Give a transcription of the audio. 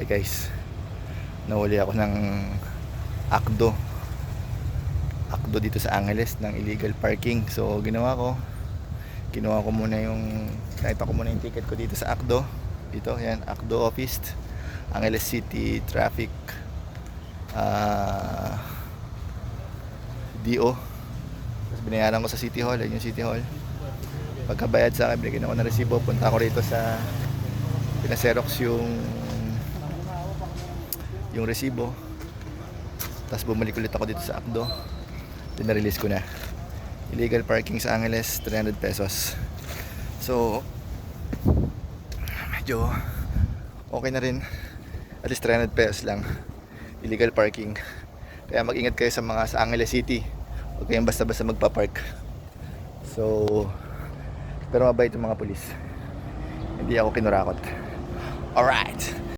Hi guys, nahuli ako ng akdo dito sa Angeles ng illegal parking. So ginawa ko, kinuha ko muna nakita ko muna yung ticket ko dito sa akdo. Dito, yan, akdo office, Angeles City Traffic DO. Tapos binayaran ko sa City Hall, ayun yung City Hall. Pagkabayad sa akin, binigyan ako ng resibo. Punta ako rito sa pinaserox yung resibo. Tapos bumalik ulit ako dito sa akdo. Dinarelease ko na. Illegal parking sa Angeles, 300 pesos. So medyo okay na rin. At least 300 pesos lang. Illegal parking. Kaya mag-ingat kayo sa Angeles City. Huwag kayong basta-basta magpa-park. So pero mabait yung mga pulis. Hindi ako kinurakot. Alright.